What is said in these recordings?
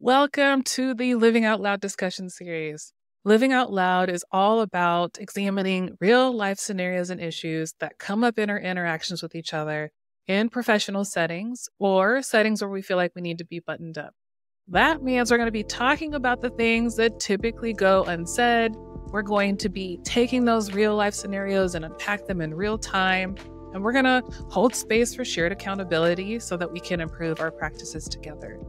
Welcome to the Living Out Loud discussion series. Living Out Loud is all about examining real life scenarios and issues that come up in our interactions with each other in professional settings or settings where we feel like we need to be buttoned up. That means we're going to be talking about the things that typically go unsaid. We're going to be taking those real life scenarios and unpack them in real time. And we're going to hold space for shared accountability so that we can improve our practices together.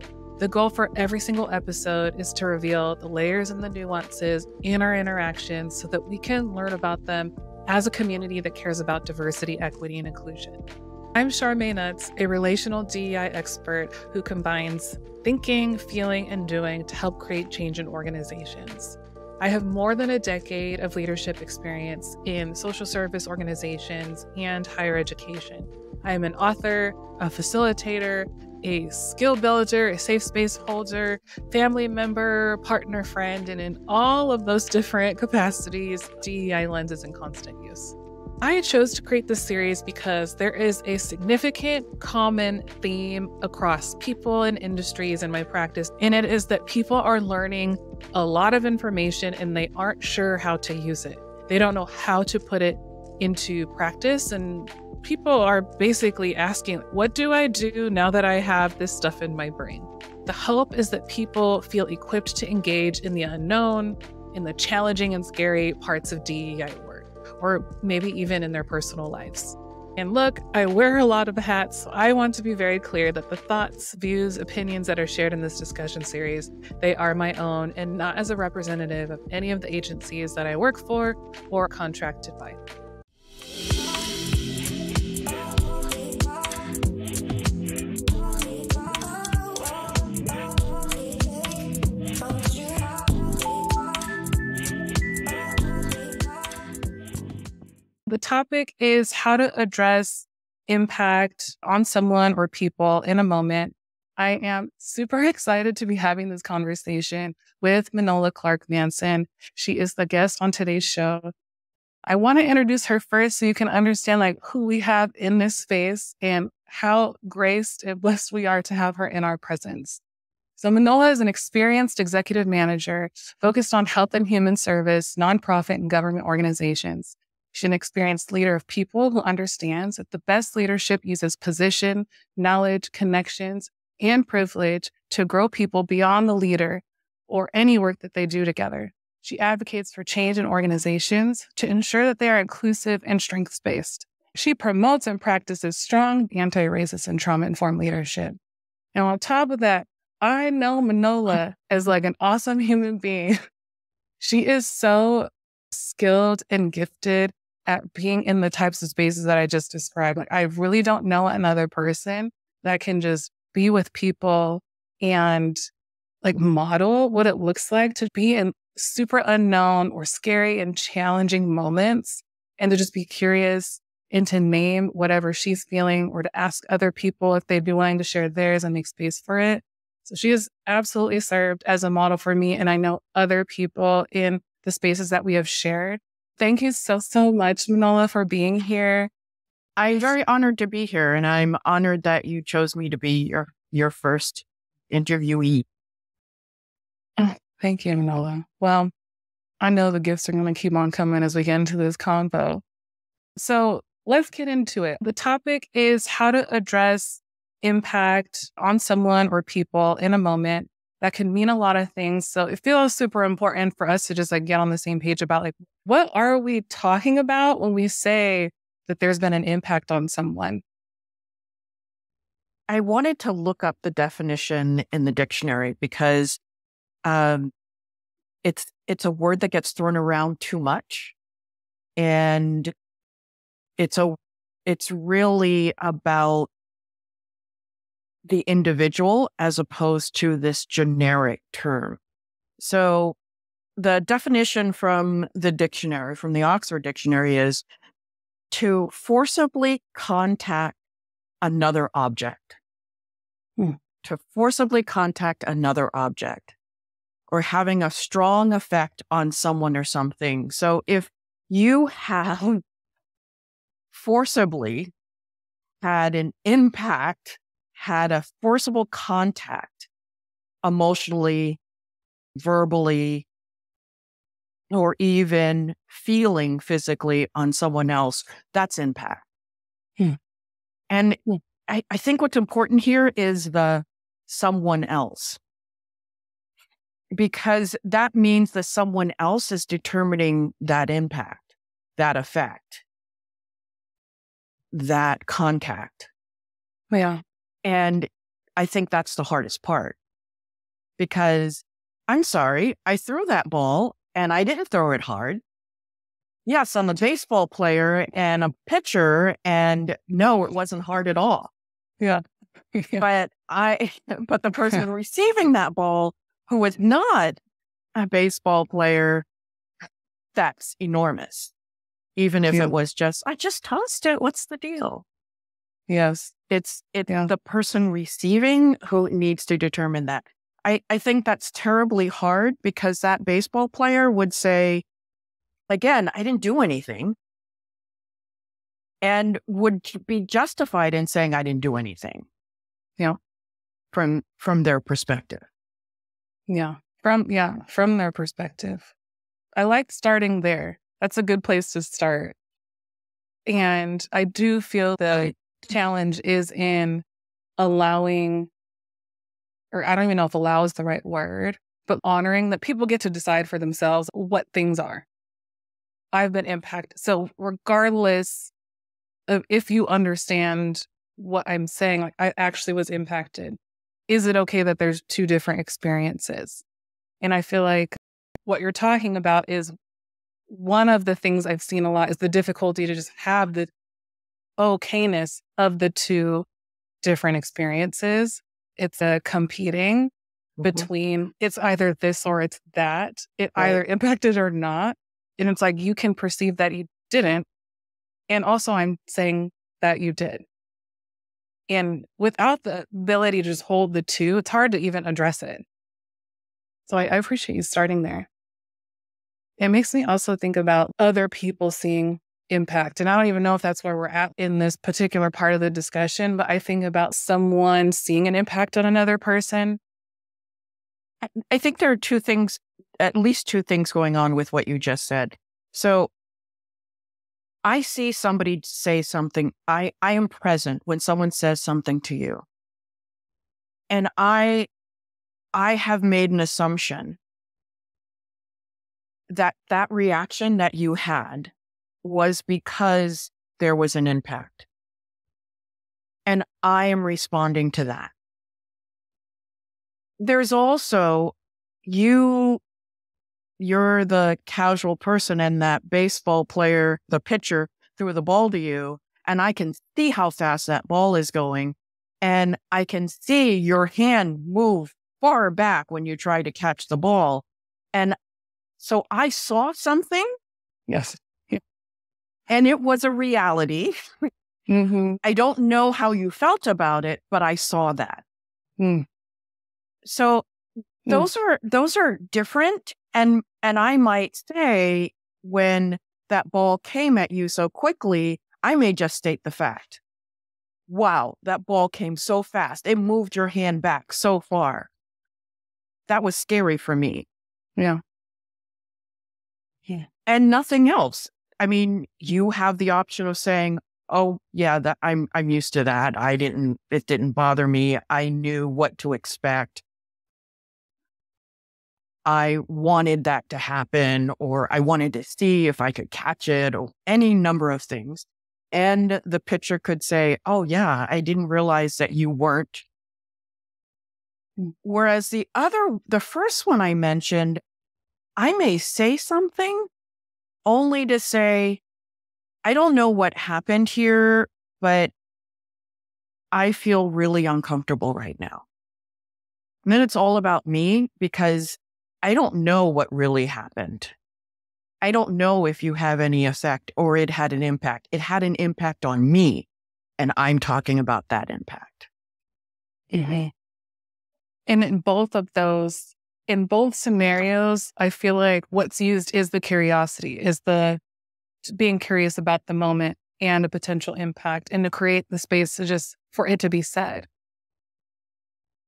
The goal for every single episode is to reveal the layers and the nuances in our interactions so that we can learn about them as a community that cares about diversity, equity, and inclusion. I'm Charmaine Nuts, a relational DEI expert who combines thinking, feeling, and doing to help create change in organizations. I have more than a decade of leadership experience in social service organizations and higher education. I am an author, a facilitator, a skill builder, a safe space holder, family member, partner, friend, and in all of those different capacities, DEI lens is in constant use. I chose to create this series because there is a significant common theme across people and industries in my practice, and it is that people are learning a lot of information and they aren't sure how to use it. They don't know how to put it into practice, and people are basically asking, what do I do now that I have this stuff in my brain? The hope is that people feel equipped to engage in the unknown, in the challenging and scary parts of DEI work, or maybe even in their personal lives. And look, I wear a lot of hats, so I want to be very clear that the thoughts, views, opinions that are shared in this discussion series, they are my own and not as a representative of any of the agencies that I work for or contracted by. The topic is how to address impact on someone or people in a moment. I am super excited to be having this conversation with Minola Manson. She is the guest on today's show. I want to introduce her first so you can understand who we have in this space and how graced and blessed we are to have her in our presence. So Minola is an experienced executive manager focused on health and human service, nonprofit, and government organizations. She's an experienced leader of people who understands that the best leadership uses position, knowledge, connections, and privilege to grow people beyond the leader or any work that they do together. She advocates for change in organizations to ensure that they are inclusive and strengths-based. She promotes and practices strong anti-racist and trauma-informed leadership. And on top of that, I know Minola as an awesome human being. She is so skilled and gifted at being in the types of spaces that I just described. I really don't know another person that can just be with people and model what it looks like to be in super unknown or scary and challenging moments and to just be curious and to name whatever she's feeling or to ask other people if they'd be willing to share theirs and make space for it. So she has absolutely served as a model for me, and I know other people in the spaces that we have shared. Thank you so much, Minola, for being here. I'm very honored to be here, and I'm honored that you chose me to be your first interviewee. Thank you, Minola. Well, I know the gifts are going to keep on coming as we get into this convo. So let's get into it. The topic is how to address impact on someone or people in a moment. That can mean a lot of things. So it feels super important for us to just get on the same page about what are we talking about when we say that there's been an impact on someone? I wanted to look up the definition in the dictionary because it's a word that gets thrown around too much. And it's really about the individual as opposed to this generic term. So the definition from the dictionary, from the Oxford Dictionary, is to forcibly contact another object. To forcibly contact another object or having a strong effect on someone or something. So if you have forcibly had an impact, had a forcible contact emotionally, verbally, or even feeling physically on someone else, that's impact. And I think what's important here is the someone else, because that means that someone else is determining that impact, that effect, that contact. Yeah. And I think that's the hardest part, because I'm sorry, I threw that ball and I didn't throw it hard. Yes, I'm a baseball player and a pitcher, and no, it wasn't hard at all. Yeah. But but the person receiving that ball, who was not a baseball player, that's enormous. Even if it was just, I just tossed it. What's the deal? Yes. It's the person receiving who needs to determine that. I think that's terribly hard, because that baseball player would say, again, I didn't do anything, and would be justified in saying I didn't do anything, from their perspective. Yeah. From their perspective. I like starting there. That's a good place to start. And I do feel the challenge is in allowing, or I don't even know if allow is the right word, but honoring that people get to decide for themselves what things are. I've been impacted. So regardless of if you understand what I'm saying, like I actually was impacted, is it okay that there's two different experiences? And I feel like what you're talking about is one of the things I've seen a lot is the difficulty to just have the okayness of the two different experiences. It's a competing between, it's either this or it's that. It either impacted or not. And it's like, you can perceive that you didn't. And also I'm saying that you did. And without the ability to just hold the two, it's hard to even address it. So I appreciate you starting there. It makes me also think about other people seeing impact. And I don't even know if that's where we're at in this particular part of the discussion, but I think about someone seeing an impact on another person. I think there are two things, at least two things going on with what you just said. So I see somebody say something. I am present when someone says something to you. And I have made an assumption that that reaction that you had was because there was an impact. And I am responding to that. There's also you're the casual person, and that baseball player, the pitcher, threw the ball to you, and I can see how fast that ball is going. And I can see your hand move far back when you try to catch the ball. And so I saw something. Yes. And it was a reality. I don't know how you felt about it, but I saw that. So those are different. And I might say, when that ball came at you so quickly, I may just state the fact. Wow, that ball came so fast. It moved your hand back so far. That was scary for me. Yeah. And nothing else. I mean, you have the option of saying, oh yeah, that I'm used to that. It didn't bother me. I knew what to expect. I wanted that to happen, or I wanted to see if I could catch it, or any number of things. And the pitcher could say, oh yeah, I didn't realize that you weren't. Whereas the first one I mentioned, I may say something only to say, I don't know what happened here, but I feel really uncomfortable right now. And then it's all about me, because I don't know what really happened. I don't know if you have any effect or it had an impact. It had an impact on me, and I'm talking about that impact. And in both scenarios, I feel like what's used is the curiosity, is the being curious about the moment and a potential impact, and to create the space to just for it to be said.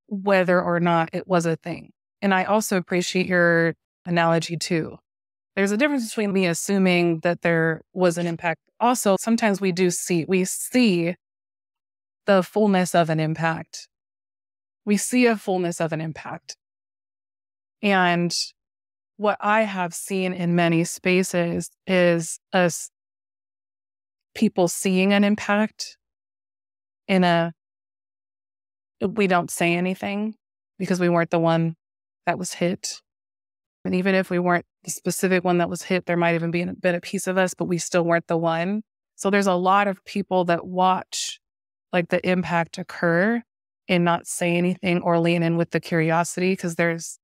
whether or not it was a thing. And I also appreciate your analogy too. There's a difference between me assuming that there was an impact. Also, sometimes we see the fullness of an impact. We see a fullness of an impact. And what I have seen in many spaces is us people seeing an impact we don't say anything because we weren't the one that was hit. And even if we weren't the specific one that was hit, there might even been a piece of us, but we still weren't the one. So there's a lot of people that watch like the impact occur and not say anything or lean in with the curiosity because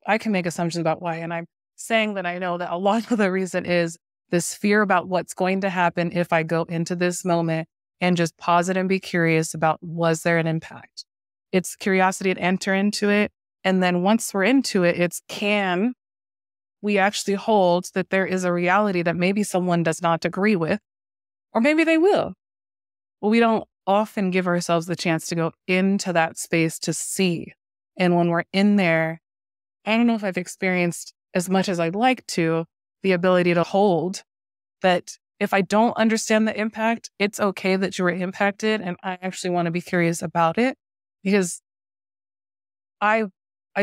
I can make assumptions about why. And I'm saying that I know that a lot of the reason is this fear about what's going to happen if I go into this moment and just pause it and be curious about, was there an impact? It's curiosity to enter into it. And then once we're into it, can we actually hold that there is a reality that maybe someone does not agree with, or maybe they will. Well, we don't often give ourselves the chance to go into that space to see. And when we're in there, I don't know if I've experienced as much as I'd like to, the ability to hold that if I don't understand the impact, it's okay that you were impacted. And I actually want to be curious about it because I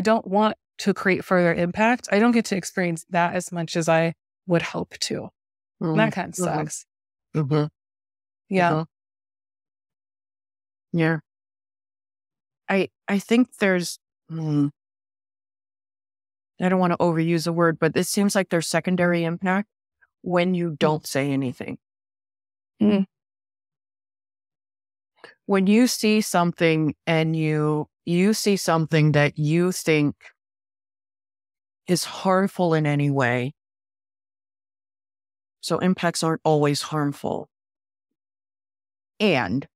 don't want to create further impact. I don't get to experience that as much as I would hope to. And that kind of sucks. Mm-hmm. Yeah. Mm-hmm. Yeah. I think there's, I don't want to overuse a word, but it seems like there's secondary impact when you don't say anything. Mm. When you see something and you see something that you think is harmful in any way. So impacts aren't always harmful. And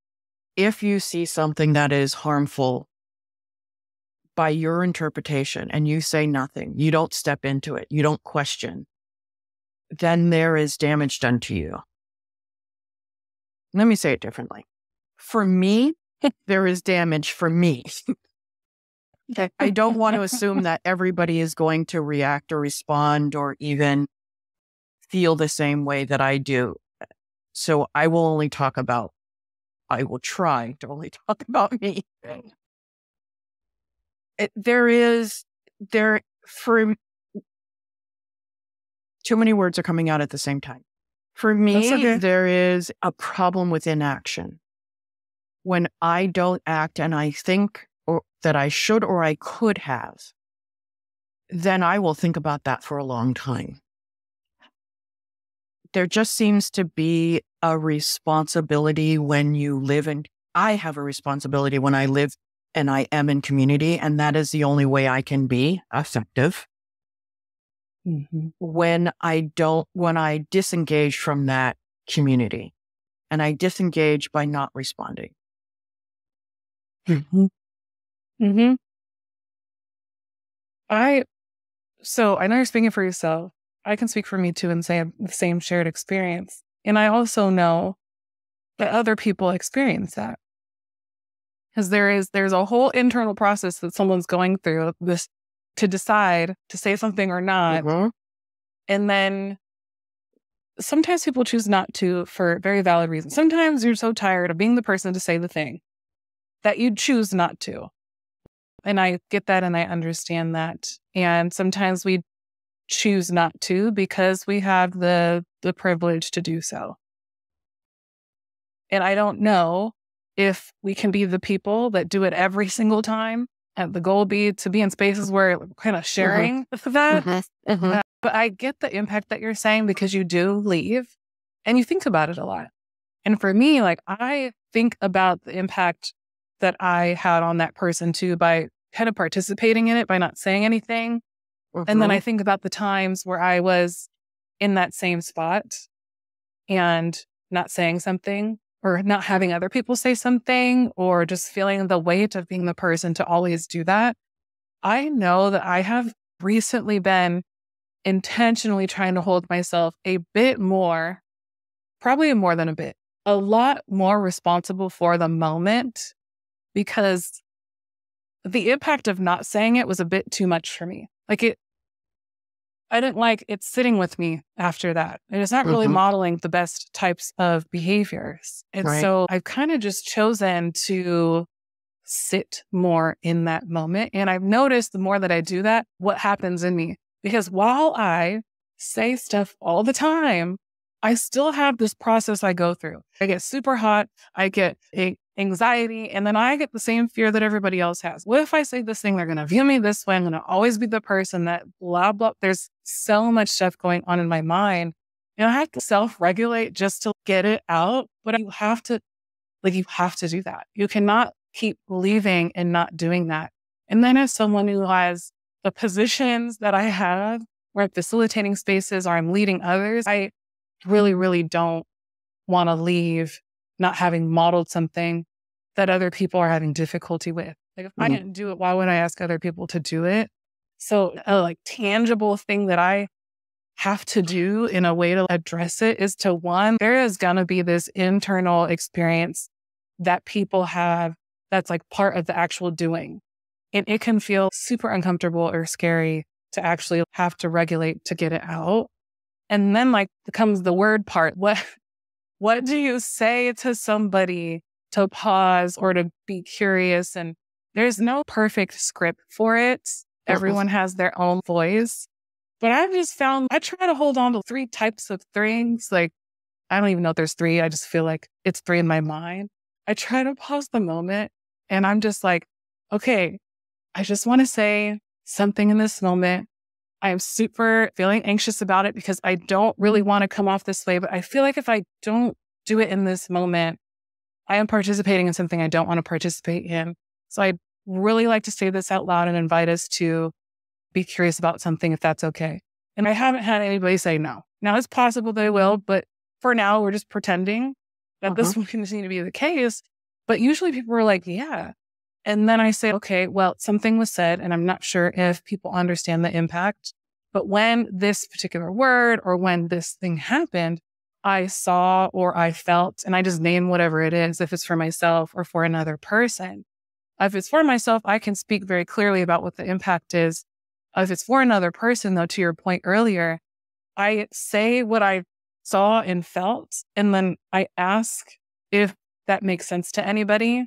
if you see something that is harmful by your interpretation and you say nothing, you don't step into it, you don't question, then there is damage done to you. Let me say it differently. For me, there is damage for me. I don't want to assume that everybody is going to react or respond or even feel the same way that I do. So I will try to only talk about me. Too many words are coming out at the same time. For me, okay. There is a problem with inaction. When I don't act and I think that I should or I could have, then I will think about that for a long time. There just seems to be a responsibility when you live in, I have a responsibility when I live and I am in community, and that is the only way I can be effective. Mm-hmm. When I disengage from that community and I disengage by not responding. Mm-hmm. Mm-hmm. So I know you're speaking for yourself. I can speak for me too and say the same shared experience. And I also know that other people experience that. Because there's a whole internal process that someone's going through this to decide to say something or not. Mm-hmm. And then sometimes people choose not to for very valid reasons. Sometimes you're so tired of being the person to say the thing that you choose not to. And I get that and I understand that. And sometimes we choose not to because we have the privilege to do so. And I don't know if we can be the people that do it every single time. And the goal would be to be in spaces where we're kind of sharing that. Mm-hmm. Mm-hmm. But I get the impact that you're saying because you do leave and you think about it a lot. And for me, like I think about the impact that I had on that person too by kind of participating in it, by not saying anything. Mm-hmm. And then I think about the times where I was in that same spot and not saying something or not having other people say something or just feeling the weight of being the person to always do that. I know that I have recently been intentionally trying to hold myself a bit more, probably more than a bit, a lot more responsible for the moment because the impact of not saying it was a bit too much for me. I didn't like it sitting with me after that. It is not really modeling the best types of behaviors. And so I've kind of just chosen to sit more in that moment. And I've noticed the more that I do that, what happens in me. Because while I say stuff all the time, I still have this process I go through. I get super hot. I get anxiety. And then I get the same fear that everybody else has. What if I say this thing? They're going to view me this way. I'm going to always be the person that blah, blah. There's so much stuff going on in my mind. And I have to self-regulate just to get it out. But you have to do that. You cannot keep believing and not doing that. And then as someone who has the positions that I have, where I'm facilitating spaces or I'm leading others, I really, really don't want to leave not having modeled something that other people are having difficulty with. Like if I didn't do it, why would I ask other people to do it? So a tangible thing that I have to do in a way to address it is to, one, there is going to be this internal experience that people have that's part of the actual doing. And it can feel super uncomfortable or scary to actually have to regulate to get it out. And then comes the word part. What do you say to somebody to pause or to be curious? And there's no perfect script for it. Everyone has their own voice. But I've just found I try to hold on to 3 types of things. I don't even know if there's 3. I just feel like it's 3 in my mind. I try to pause the moment and I'm just okay, I just want to say something in this moment. I'm super feeling anxious about it because I don't really want to come off this way, but I feel like if I don't do it in this moment, I am participating in something I don't want to participate in. So I'd really like to say this out loud and invite us to be curious about something if that's okay. And I haven't had anybody say no. Now it's possible they will, but for now we're just pretending that this will continue to be the case. But usually people are yeah. And then I say, okay, well, something was said and I'm not sure if people understand the impact. But when this particular word or when this thing happened, I saw or I felt, and I just name whatever it is, if it's for myself or for another person. If it's for myself, I can speak very clearly about what the impact is. If it's for another person, though, to your point earlier, I say what I saw and felt, and then I ask if that makes sense to anybody.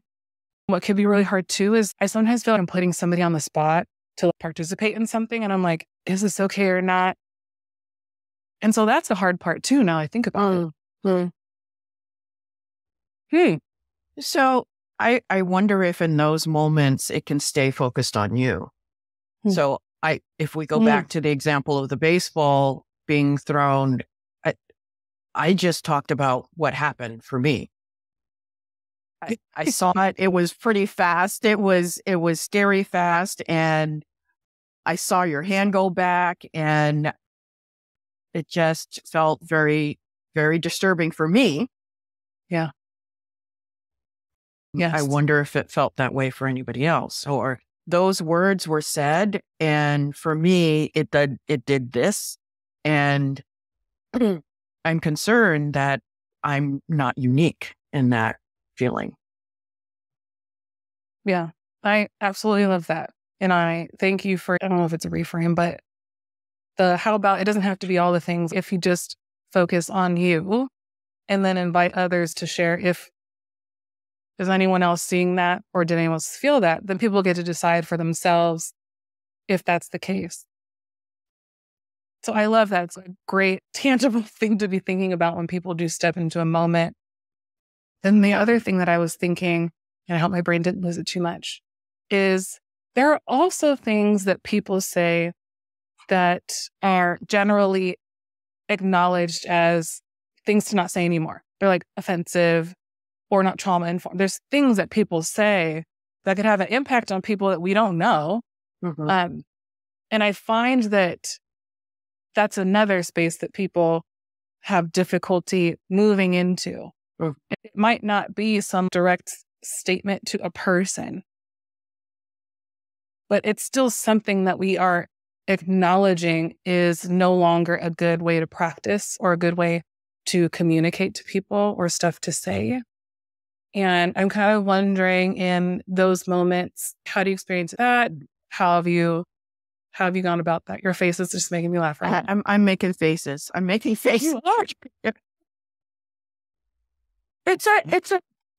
What can be really hard too is I sometimes feel like I'm putting somebody on the spot to participate in something. And I'm is this okay or not? And so that's the hard part too. Now I think about it. So I wonder if in those moments it can stay focused on you. So if we go back to the example of the baseball being thrown, I just talked about what happened for me. I saw it. It was pretty fast. It was scary fast. And I saw your hand go back and it just felt very, very disturbing for me. Yeah. Yes. I wonder if it felt that way for anybody else, or those words were said. And for me, it did this. And I'm concerned that I'm not unique in that feeling. Yeah, I absolutely love that. And I thank you for, I don't know if it's a reframe, but how about it doesn't have to be all the things. If you just focus on you and then invite others to share, if is anyone else seeing that or did anyone else feel that, then people get to decide for themselves if that's the case. So I love that. It's a great, tangible thing to be thinking about when people do step into a moment. Then the other thing that I was thinking, and I hope my brain didn't lose it too much, is there are also things that people say that are generally acknowledged as things to not say anymore. They're offensive or not trauma informed. There's things that people say that could have an impact on people that we don't know. And I find that that's another space that people have difficulty moving into. It might not be some direct statement to a person, but it's still something that we are acknowledging is no longer a good way to practice or a good way to communicate to people or stuff to say. And I'm kind of wondering, in those moments, how do you experience that? How have you gone about that? Your face is just making me laugh right now. I'm making faces. I'm making faces.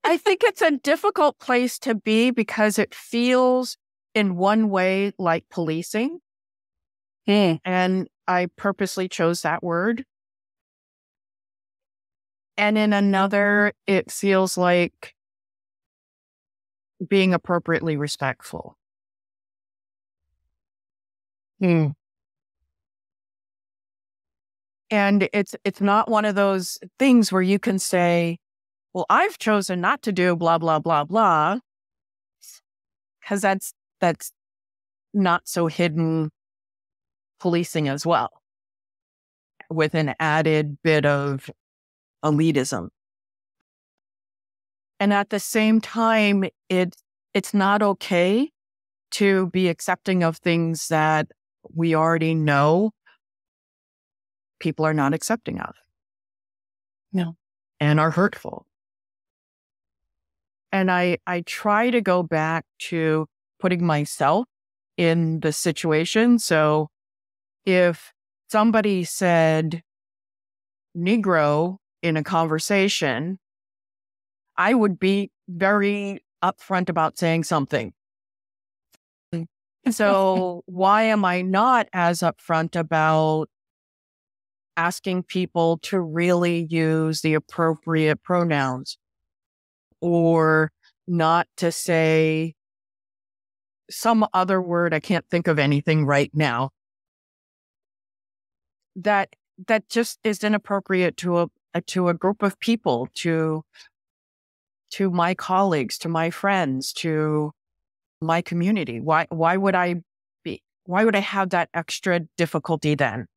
I think it's a difficult place to be because it feels in one way like policing. And I purposely chose that word. And in another, it feels like being appropriately respectful. And it's not one of those things where you can say, well, I've chosen not to do blah, blah, blah, blah, because that's not so hidden policing as well, with an added bit of elitism. And at the same time, it's not okay to be accepting of things that we already know people are not accepting of. No. And are hurtful. And I try to go back to putting myself in the situation. So if somebody said Negro in a conversation, I would be very upfront about saying something. So why am I not as upfront about asking people to really use the appropriate pronouns, or not to say some other word? I can't think of anything right now that just is inappropriate to a group of people, to my colleagues, to my friends, to my community. Why would I have that extra difficulty then?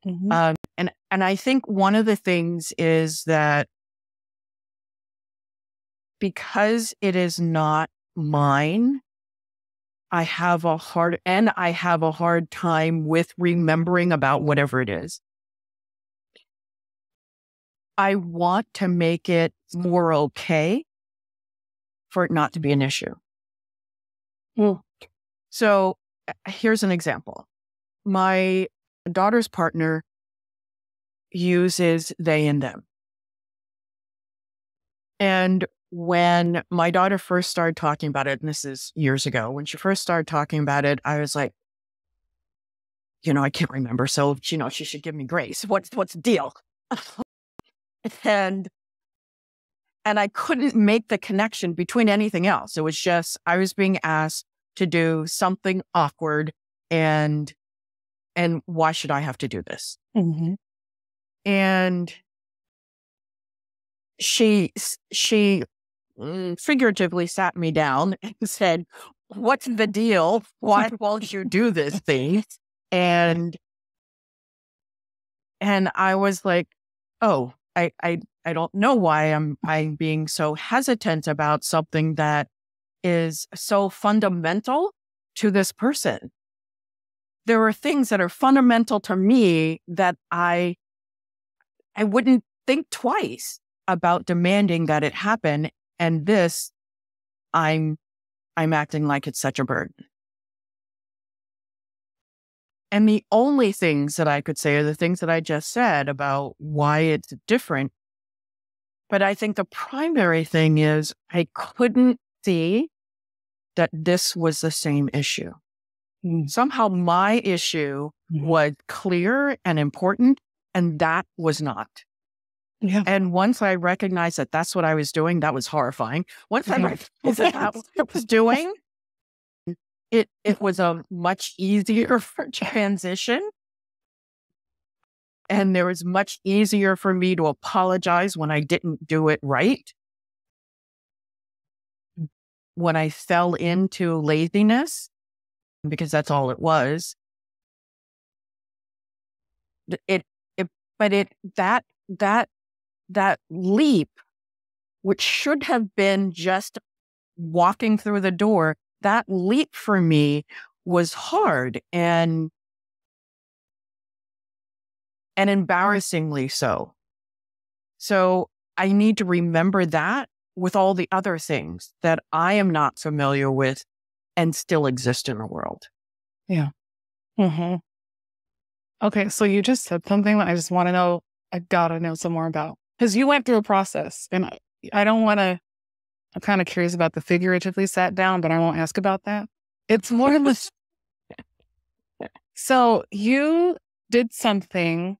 And I think one of the things is that because it is not mine, I have a hard time with remembering about whatever it is. I want to make it more okay for it not to be an issue. So here's an example. My daughter's partner uses they and them. And when my daughter first started talking about it, and this is years ago, when she first started talking about it, I was like, I can't remember. So, she should give me grace. What's the deal? and I couldn't make the connection between anything else. It was just, I was being asked to do something awkward, and why should I have to do this? And she figuratively sat me down and said, what's the deal? Why won't you do this thing? And I was like, oh, I don't know why I'm being so hesitant about something that is so fundamental to this person. There are things that are fundamental to me that I wouldn't think twice about demanding that it happen. And this, I'm acting like it's such a burden. And the only things that I could say are the things that I just said about why it's different. But I think the primary thing is I couldn't see that this was the same issue. Somehow my issue was clear and important, and that was not. Yeah. And once I recognized that that's what I was doing, that was horrifying. Once I recognized that that's what I was doing, it was a much easier transition. And there was much easier for me to apologize when I didn't do it right. When I fell into laziness, because that's all it was. That leap, which should have been just walking through the door, that leap for me was hard and embarrassingly so. So I need to remember that with all the other things that I am not familiar with and still exist in the world. Yeah. Mm-hmm. Okay. So you just said something that I just want to know. I gotta know some more about, because you went through a process, and I don't want to. I'm kind of curious about the figuratively sat down, but I won't ask about that. It's more of a. So you did something.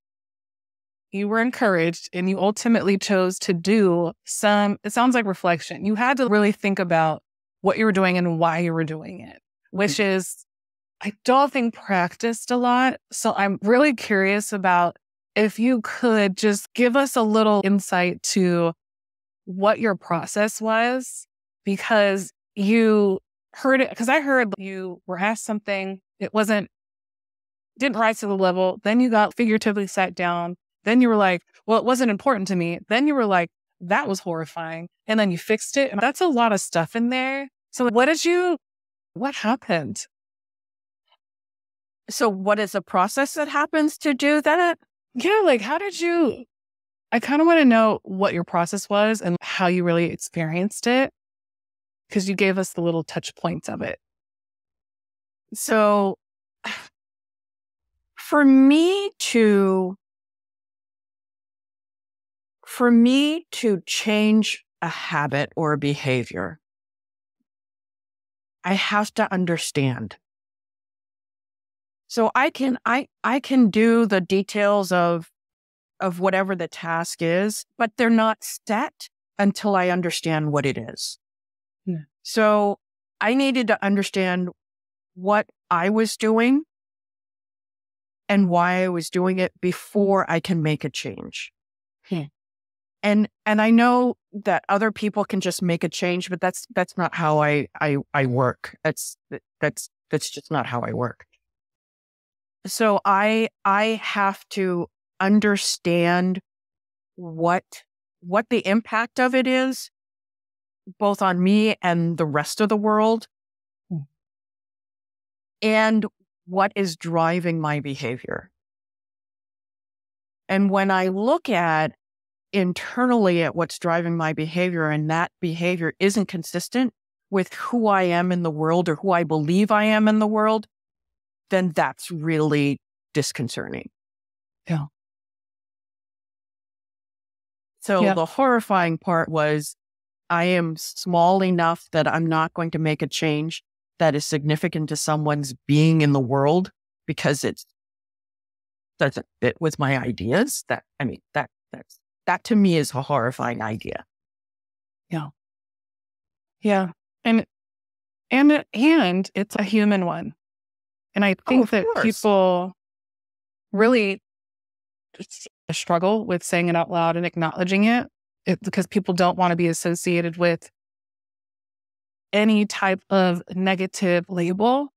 You were encouraged, and you ultimately chose to do some, it sounds like reflection. You had to really think about what you were doing and why you were doing it, which is, I don't think, practiced a lot. So I'm really curious about if you could just give us a little insight to what your process was, because you heard it, because I heard you were asked something, didn't rise to the level. Then you got figuratively sat down. Then you were like, well, it wasn't important to me. Then you were like, that was horrifying. And then you fixed it. And that's a lot of stuff in there. So what happened? So what is the process that happens to do that? Yeah. Like, I kind of want to know what your process was and how you really experienced it, because you gave us the little touch points of it. So for me to change a habit or a behavior, I have to understand. So I can do the details of whatever the task is, but they're not set until I understand what it is. Yeah. So I needed to understand what I was doing and why I was doing it before I can make a change. And I know that other people can just make a change, but that's not how I work. That's just not how I work. So I have to understand what the impact of it is, both on me and the rest of the world, and what is driving my behavior. And when I look at internally at what's driving my behavior, and that behavior isn't consistent with who I am in the world or who I believe I am in the world, then that's really disconcerting. Yeah. So the horrifying part was, I am small enough that I'm not going to make a change that is significant to someone's being in the world because it doesn't fit with my ideas. That to me is a horrifying idea. Yeah. Yeah. And it's a human one. And I think that people really struggle with saying it out loud and acknowledging it, because people don't want to be associated with any type of negative label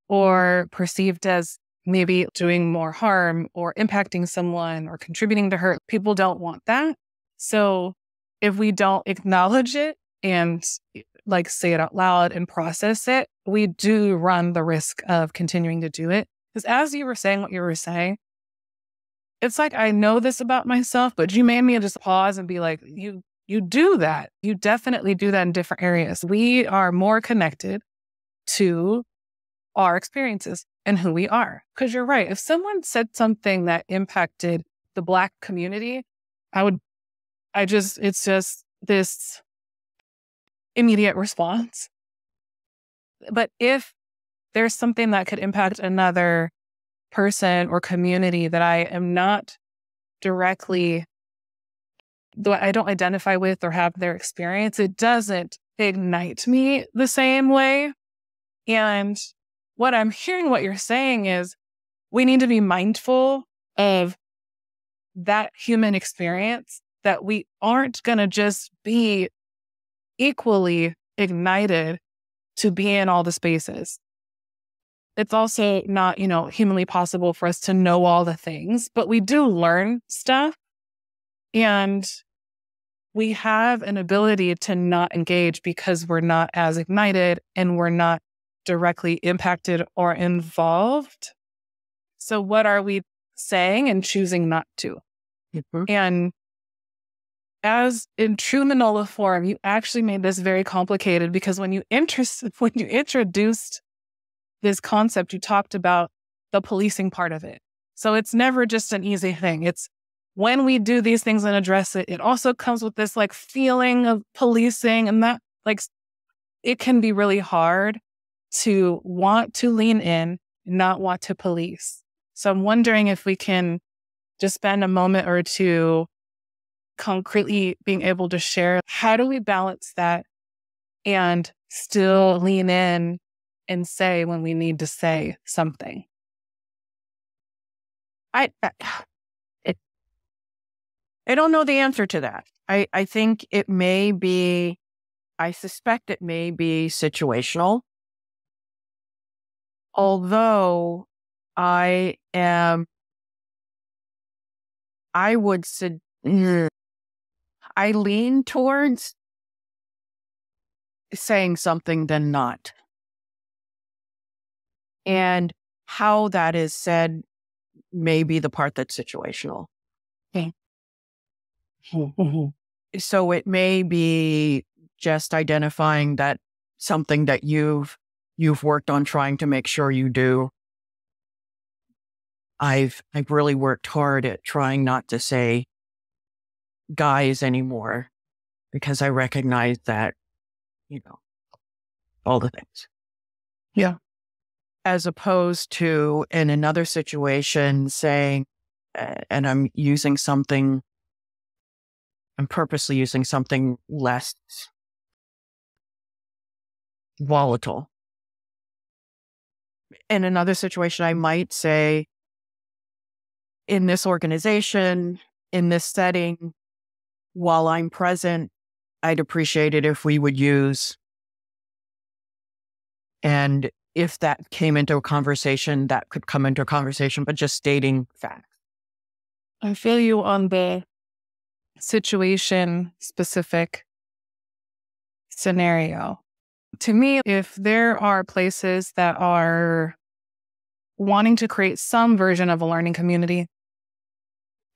or perceived as maybe doing more harm or impacting someone or contributing to hurt. People don't want that. So if we don't acknowledge it and like say it out loud and process it, we do run the risk of continuing to do it. Because as you were saying what you were saying, it's like, I know this about myself, but you made me just pause and be like, you do that. You definitely do that in different areas. We are more connected to our experiences and who we are. Because you're right. If someone said something that impacted the Black community, it's just this immediate response. But if there's something that could impact another person or community that I am not directly, though I don't identify with or have their experience, it doesn't ignite me the same way. And what I'm hearing what you're saying is, we need to be mindful of that human experience, that we aren't going to just be equally ignited to be in all the spaces. It's also not, humanly possible for us to know all the things, but we do learn stuff, and we have an ability to not engage because we're not as ignited and we're not directly impacted or involved. So what are we saying and choosing not to? Mm-hmm. And as in true Minola form, you actually made this very complicated because when you introduced this concept, you talked about the policing part of it. So it's never just an easy thing. It's when we do these things and address it, it also comes with this like feeling of policing, and that like it can be really hard to want to lean in and not want to police. So I'm wondering if we can just spend a moment or two concretely being able to share, how do we balance that and still lean in and say when we need to say something? I I don't know the answer to that. I think it may be, I suspect it may be situational. Although I am, I would say, I lean towards saying something than not. And how that is said may be the part that's situational. Okay. So it may be just identifying that something that you've worked on trying to make sure you do. I've really worked hard at trying not to say guys anymore because I recognize that, all the things. Yeah. As opposed to in another situation saying, and I'm purposely using something less volatile. In another situation, I might say, in this organization, in this setting, while I'm present, I'd appreciate it if we would use, and if that came into a conversation, that could come into a conversation, but just stating facts. I feel you on the situation specific scenario. To me, if there are places that are wanting to create some version of a learning community,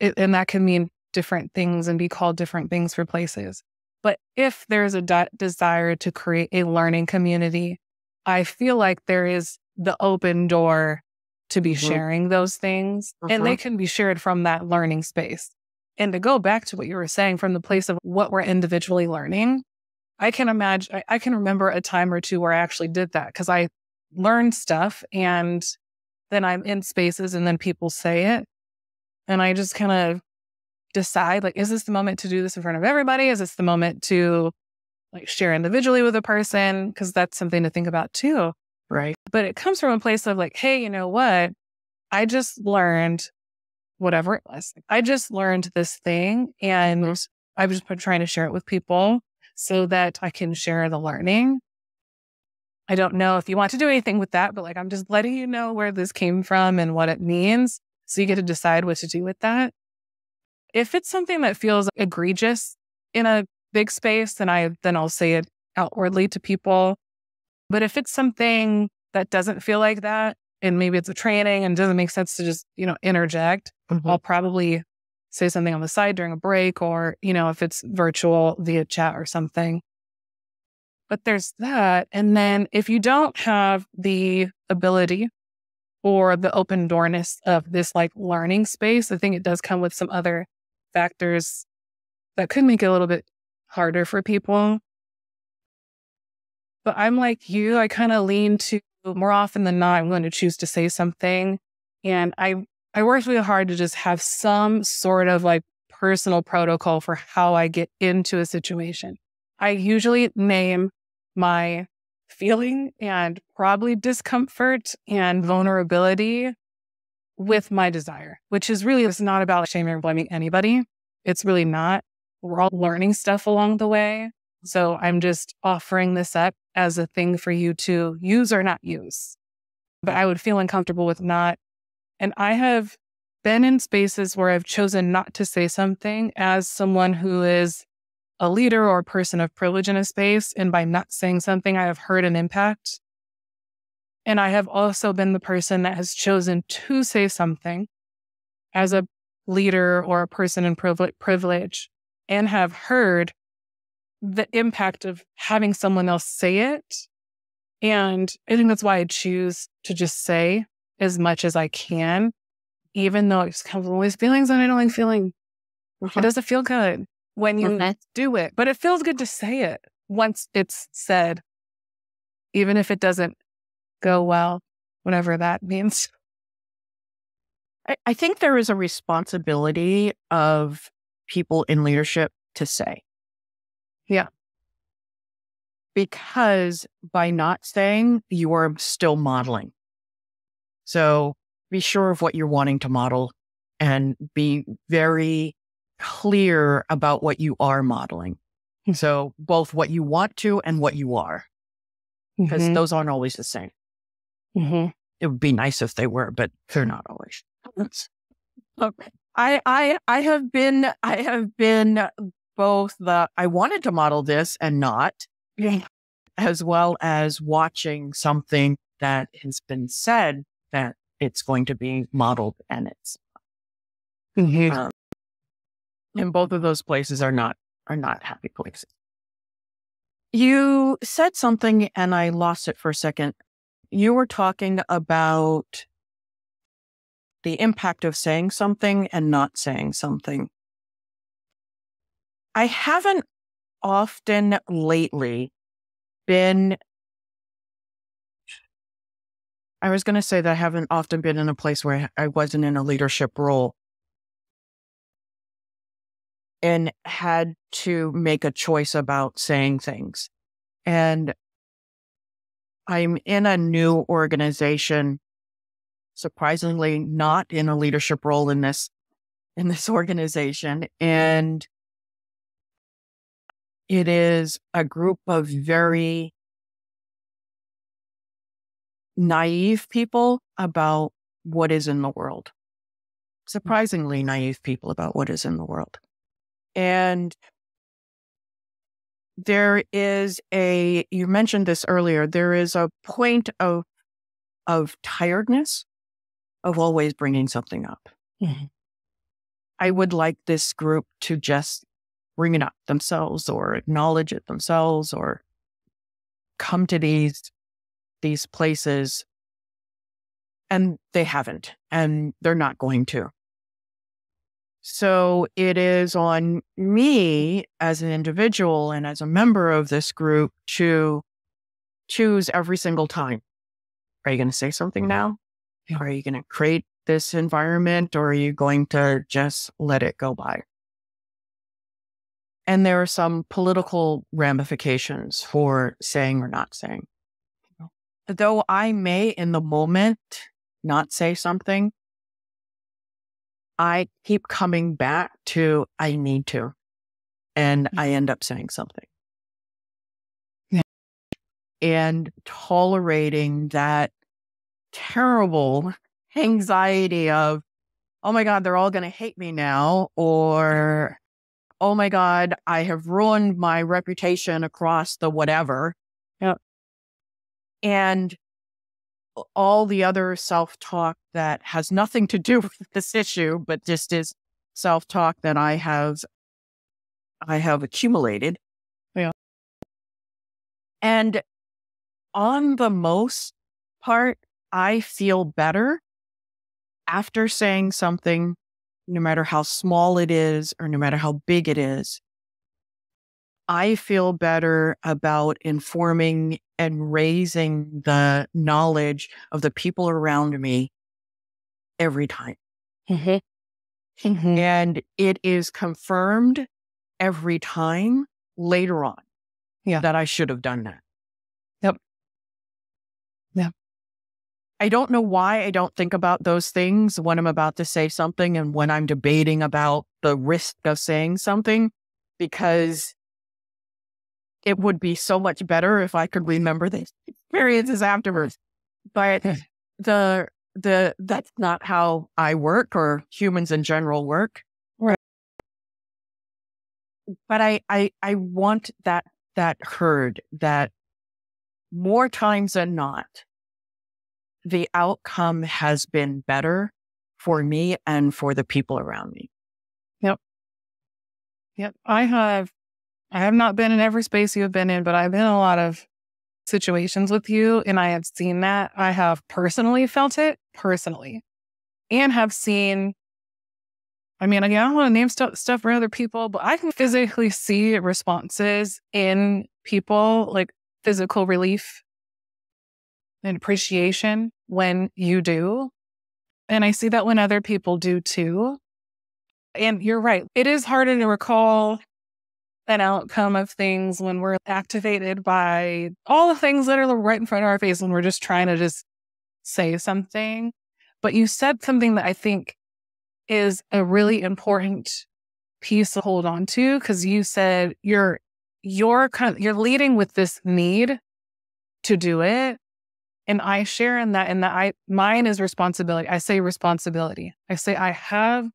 and that can mean different things and be called different things for places. But if there's a desire to create a learning community, I feel like there is the open door to be sharing those things, and they can be shared from that learning space. And to go back to what you were saying from the place of what we're individually learning, I can remember a time or two where I actually did that because I learned stuff and then I'm in spaces and then people say it. And I just kind of decide, like, is this the moment to do this in front of everybody? Is this the moment to like share individually with a person? Because that's something to think about too. Right. But it comes from a place of like, hey, you know what? I just learned whatever it was. I just learned this thing and I've just been trying to share it with people so that I can share the learning. I don't know if you want to do anything with that, but like, I'm just letting you know where this came from and what it means. So you get to decide what to do with that. If it's something that feels egregious in a big space, then I'll say it outwardly to people. But if it's something that doesn't feel like that, and maybe it's a training and doesn't make sense to just, interject, I'll probably say something on the side during a break or, if it's virtual via chat or something. But there's that. And then if you don't have the ability or the open doorness of this like learning space, I think it does come with some other factors that could make it a little bit harder for people. But I'm like you, I kind of lean to more often than not, I'm going to choose to say something. And I worked really hard to just have some sort of like personal protocol for how I get into a situation. I usually name my feeling and probably discomfort and vulnerability with my desire, which is really, it's not about shaming or blaming anybody. It's really not. We're all learning stuff along the way. So I'm just offering this up as a thing for you to use or not use. But I would feel uncomfortable with not. And I have been in spaces where I've chosen not to say something as someone who is a leader or a person of privilege in a space. And by not saying something, I have heard an impact. And I have also been the person that has chosen to say something as a leader or a person in privilege and have heard the impact of having someone else say it. And I think that's why I choose to just say as much as I can, even though it comes with these feelings that I don't like feeling. It doesn't feel good when you do it, but it feels good to say it once it's said, even if it doesn't go well, whatever that means. I think there is a responsibility of people in leadership to say. Yeah. Because by not saying, you are still modeling. So be sure of what you're wanting to model and be very clear about what you are modeling. So both what you want to and what you are, because those aren't always the same. It would be nice if they were, but they're not always. Okay. I have been both I wanted to model this and not, as well as watching something that has been said that it's going to be modeled and it's and both of those places are not happy places. You said something and I lost it for a second. You were talking about the impact of saying something and not saying something. I haven't often lately been, I was going to say that I haven't often been in a place where I wasn't in a leadership role and had to make a choice about saying things. And I'm in a new organization, surprisingly not in a leadership role in this organization. And it is a group of very naive people about what is in the world. Surprisingly naive people about what is in the world. And there is you mentioned this earlier, there is a point of tiredness of always bringing something up. I would like this group to just bring it up themselves or acknowledge it themselves or come to these places, and they haven't, and they're not going to. So it is on me as an individual and as a member of this group to choose every single time. Are you going to say something now? Are you going to create this environment, or are you going to just let it go by? And there are some political ramifications for saying or not saying. Though I may in the moment not say something, I keep coming back to I need to, and I end up saying something. And tolerating that terrible anxiety of, oh my God, they're all going to hate me now, or oh my God, I have ruined my reputation across the whatever. And all the other self-talk that has nothing to do with this issue, but just is self-talk that I have accumulated. And on the most part, I feel better after saying something, no matter how small it is or no matter how big it is. I feel better about informing and raising the knowledge of the people around me every time. And it is confirmed every time later on that I should have done that. I don't know why I don't think about those things when I'm about to say something and when I'm debating about the risk of saying something, because it would be so much better if I could remember the experiences afterwards. But that's not how I work or humans in general work. Right. But I want that heard, that more times than not, the outcome has been better for me and for the people around me. Yep. I have not been in every space you have been in, but I've been in a lot of situations with you, and I have seen that. I have personally felt it and have seen, I mean, again, I don't want to name stuff for other people, but I can physically see responses in people, like physical relief and appreciation when you do. And I see that when other people do too. And you're right. It is harder to recall an outcome of things when we're activated by all the things that are right in front of our face when we're just trying to just say something. But you said something that I think is a really important piece to hold on to, because you said you're leading with this need to do it. And I share in that mine is responsibility. I say responsibility. I say I have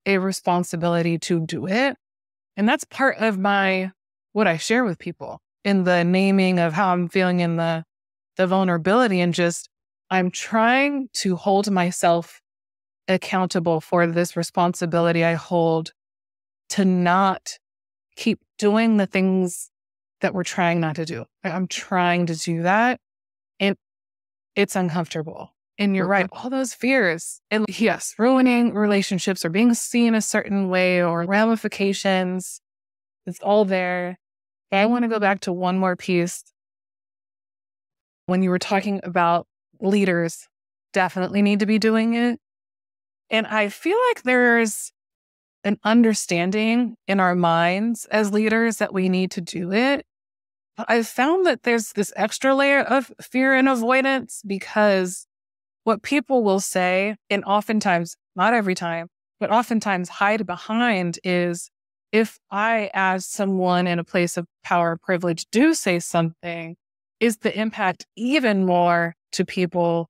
a responsibility to do it. And that's part of what I share with people in the naming of how I'm feeling in the vulnerability, and just, I'm trying to hold myself accountable for this responsibility I hold to not keep doing the things that we're trying not to do. I'm trying to do that, and it's uncomfortable. And you're right, all those fears, and yes, ruining relationships or being seen a certain way or ramifications, it's all there. But I want to go back to one more piece. When you were talking about leaders definitely need to be doing it. And I feel like there's an understanding in our minds as leaders that we need to do it. But I've found that there's this extra layer of fear and avoidance, because what people will say, and oftentimes, not every time, but oftentimes hide behind, is, if I, as someone in a place of power or privilege, do say something, is the impact even more to people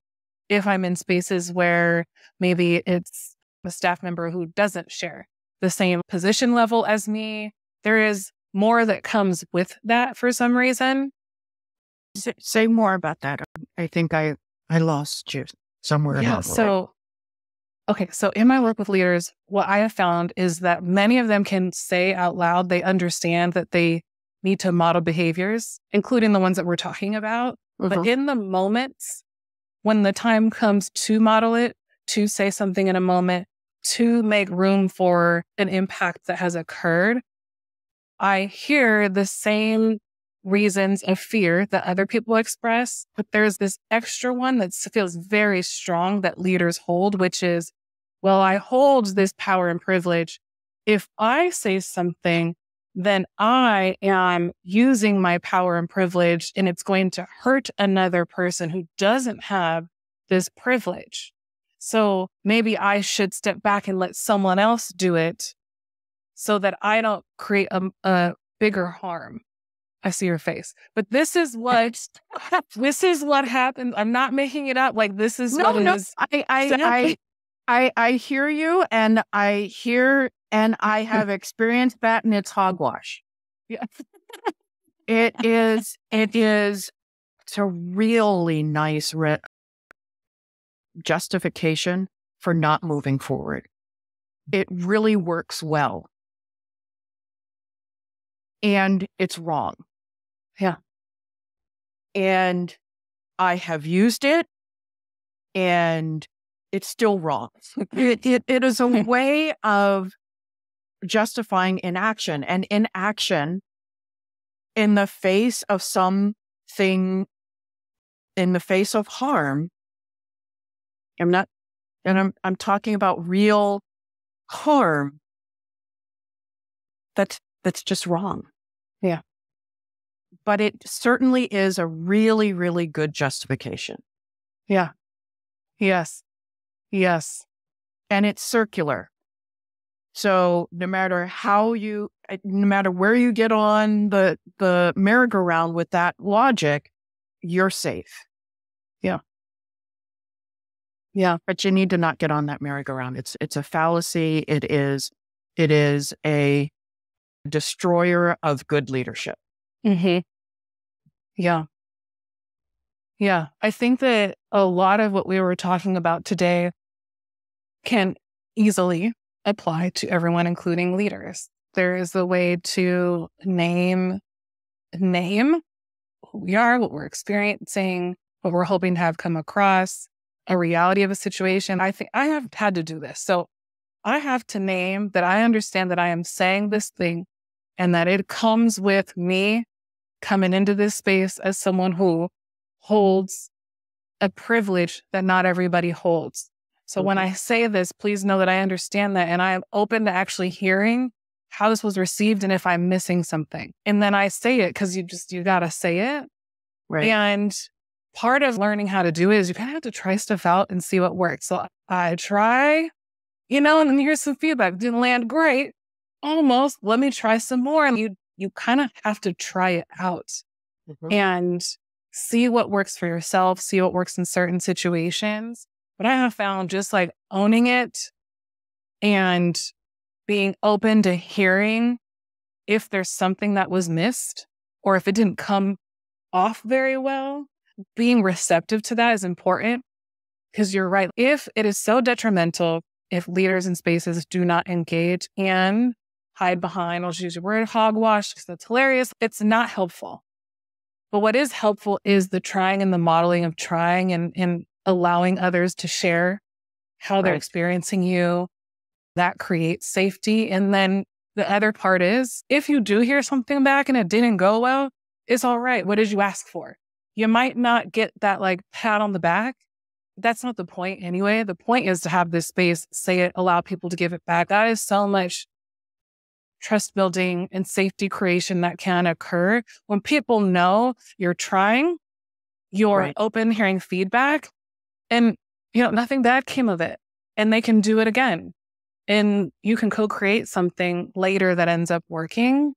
if I'm in spaces where maybe it's a staff member who doesn't share the same position level as me? There is more that comes with that for some reason. Say more about that. I think I lost you somewhere. Yeah. So in my work with leaders, what I have found is that many of them can say out loud, they understand that they need to model behaviors, including the ones that we're talking about. But in the moments when the time comes to model it, to say something in a moment, to make room for an impact that has occurred, I hear the same reasons of fear that other people express, but there's this extra one that feels very strong that leaders hold, which is, well, I hold this power and privilege. If I say something, then I am using my power and privilege, and it's going to hurt another person who doesn't have this privilege. So maybe I should step back and let someone else do it so that I don't create a bigger harm. I see your face, but this is what happened. I'm not making it up. Like, this is what it is. I hear you, and I have experienced that, and it's hogwash. Yeah. It's a really nice justification for not moving forward. It really works well. And it's wrong. Yeah. And I have used it, and it's still wrong. It is a way of justifying inaction, and inaction in the face of something, in the face of harm. I'm talking about real harm. That's just wrong. Yeah. But it certainly is a really, really good justification. Yeah. Yes. Yes. And it's circular. So no matter where you get on the merry-go-round with that logic, you're safe. Yeah. Yeah. But you need to not get on that merry-go-round. It's a fallacy. It is a destroyer of good leadership. Mm-hmm. Yeah. Yeah. I think that a lot of what we were talking about today can easily apply to everyone, including leaders. there is a way to name who we are, what we're experiencing, what we're hoping to have come across, a reality of a situation. I think I have had to do this. So I have to name that I understand that I am saying this thing and that it comes with me coming into this space as someone who holds a privilege that not everybody holds. So when I say this, please know that I understand that and I am open to actually hearing how this was received and if I'm missing something. And then I say it because you got to say it. Right. And part of learning how to do it is you kind of have to try stuff out and see what works. So I try, and then here's some feedback. Didn't land great. Almost. Let me try some more. And you kind of have to try it out and see what works for yourself, see what works in certain situations. But I have found just like owning it and being open to hearing if there's something that was missed or if it didn't come off very well, being receptive to that is important because you're right. If it is so detrimental, if leaders in spaces do not engage and hide behind, I'll just use your word, hogwash, because that's hilarious, it's not helpful. But what is helpful is the trying and the modeling of trying and allowing others to share how they're experiencing you. That creates safety. And then the other part is, if you do hear something back and it didn't go well, it's all right. What did you ask for? You might not get that like pat on the back. That's not the point anyway. The point is to have this space, say it, allow people to give it back. That is so much trust building and safety creation that can occur when people know you're trying, you're open, hearing feedback, and nothing bad came of it. And they can do it again. And you can co-create something later that ends up working.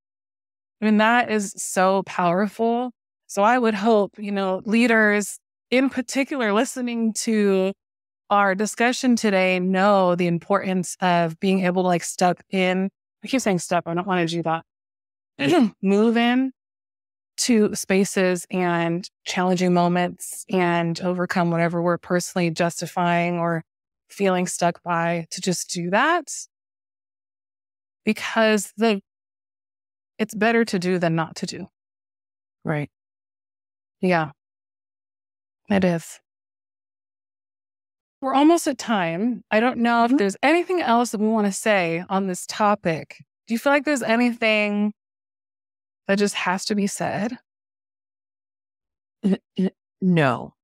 I mean, that is so powerful. So I would hope, leaders in particular listening to our discussion today know the importance of being able to like step in. I keep saying step. I don't want to do that. Move in to spaces and challenging moments and overcome whatever we're personally justifying or feeling stuck by, to just do that because it's better to do than not to do. Right. Yeah, it is. We're almost at time. I don't know if there's anything else that we want to say on this topic. Do you feel like there's anything that just has to be said? No.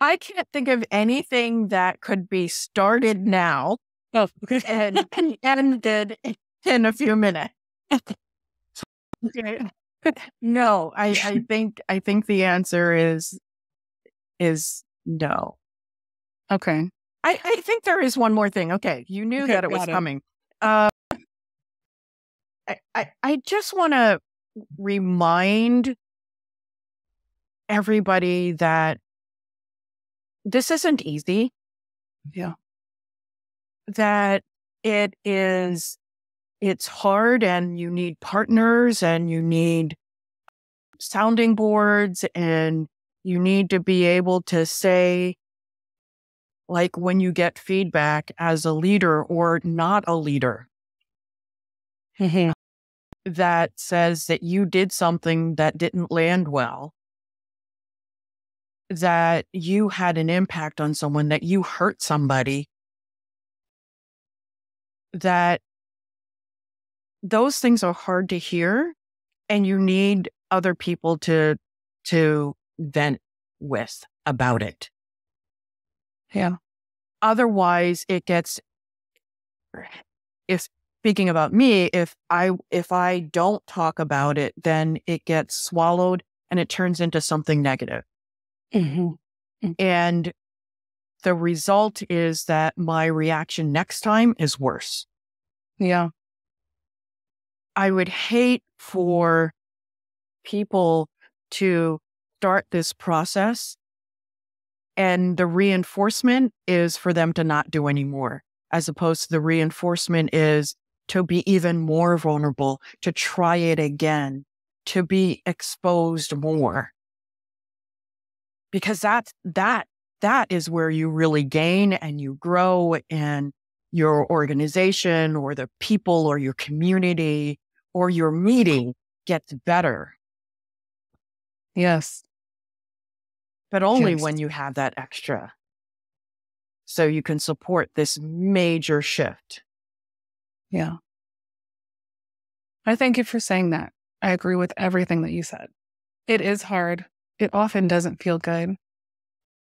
I can't think of anything that could be started now and ended in a few minutes. No, I think the answer is no. Okay. I think there is one more thing. Okay, you knew that it was coming. I just want to remind everybody that this isn't easy. Yeah. That it's hard and you need partners and you need sounding boards and you need to be able to say, like when you get feedback as a leader or not a leader that says that you did something that didn't land well, that you had an impact on someone, that you hurt somebody, that those things are hard to hear and you need other people to vent with about it. Yeah. Otherwise it gets, if speaking about me, if I don't talk about it, then it gets swallowed and it turns into something negative. And the result is that my reaction next time is worse. Yeah. I would hate for people to start this process and the reinforcement is for them to not do anymore, as opposed to the reinforcement is to be even more vulnerable, to try it again, to be exposed more. Because that is where you really gain and you grow and your organization or the people or your community or your meeting gets better. Yes. But only Yes. when you have that extra. So you can support this major shift. Yeah. I thank you for saying that. I agree with everything that you said. It is hard. It often doesn't feel good.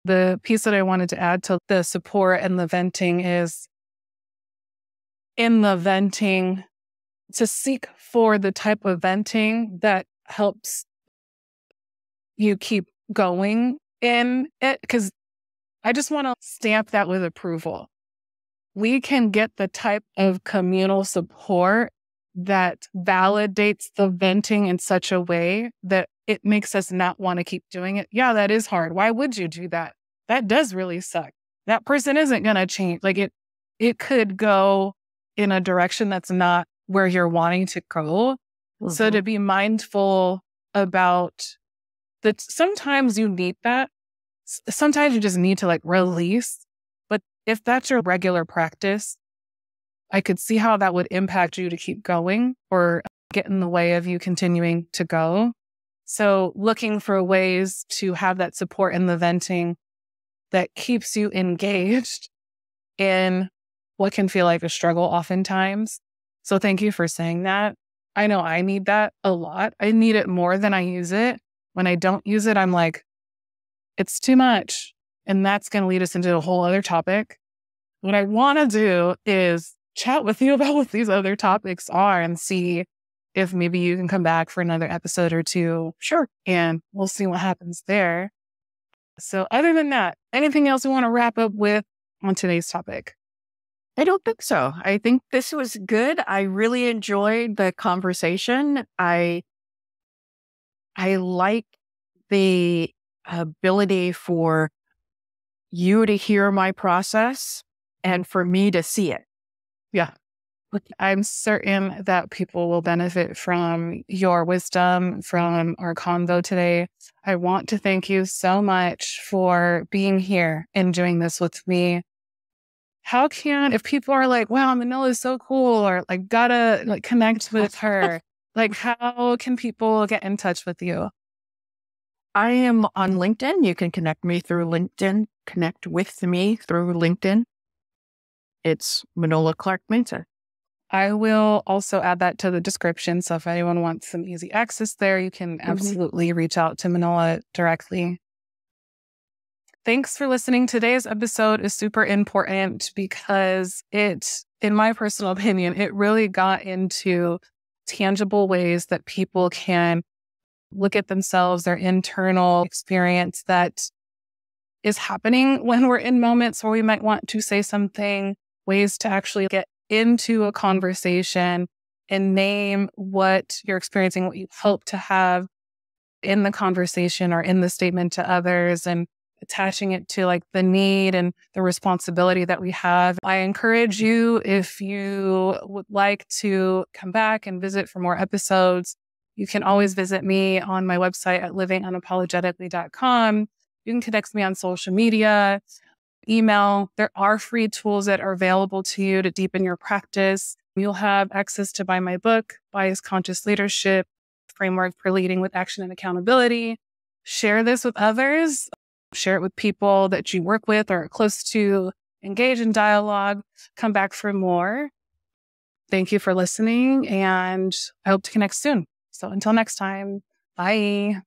The piece that I wanted to add to the support and the venting is in the venting to seek for the type of venting that helps you keep going in it. Because I just want to stamp that with approval. We can get the type of communal support that validates the venting in such a way that it makes us not want to keep doing it. Yeah, that is hard. Why would you do that? That does really suck. That person isn't going to change. Like it could go in a direction that's not where you're wanting to go. Mm-hmm. So to be mindful about that, sometimes you need that. Sometimes you just need to like release. But if that's your regular practice, I could see how that would impact you to keep going or get in the way of you continuing to go. So looking for ways to have that support in the venting that keeps you engaged in what can feel like a struggle oftentimes. So thank you for saying that. I know I need that a lot. I need it more than I use it. When I don't use it, I'm like, it's too much. And that's going to lead us into a whole other topic. What I want to do is chat with you about what these other topics are and see if maybe you can come back for another episode or two. Sure. And we'll see what happens there. So other than that, anything else we want to wrap up with on today's topic? I don't think so. I think this was good. I really enjoyed the conversation. I like the ability for you to hear my process and for me to see it. Yeah. I'm certain that people will benefit from your wisdom, from our convo today. I want to thank you so much for being here and doing this with me. How can, if people are like, wow, Minola is so cool, or like, gotta like connect with her, like, how can people get in touch with you? I am on LinkedIn. You can connect me through LinkedIn, connect with me through LinkedIn. It's Minola Clark Manson. I will also add that to the description. So if anyone wants some easy access there, you can absolutely reach out to Minola directly. Thanks for listening. Today's episode is super important because it, in my personal opinion, it really got into tangible ways that people can look at themselves, their internal experience that is happening when we're in moments where we might want to say something, ways to actually get into a conversation and name what you're experiencing, what you hope to have in the conversation or in the statement to others, and attaching it to like the need and the responsibility that we have. I encourage you, if you would like to come back and visit for more episodes, you can always visit me on my website at livingunapologetically.com. You can connect me on social media, email. There are free tools that are available to you to deepen your practice. You'll have access to buy my book, Bias Conscious Leadership, Framework for Leading with Action and Accountability. Share this with others. Share it with people that you work with or are close to. Engage in dialogue. Come back for more. Thank you for listening, and I hope to connect soon. So until next time, bye.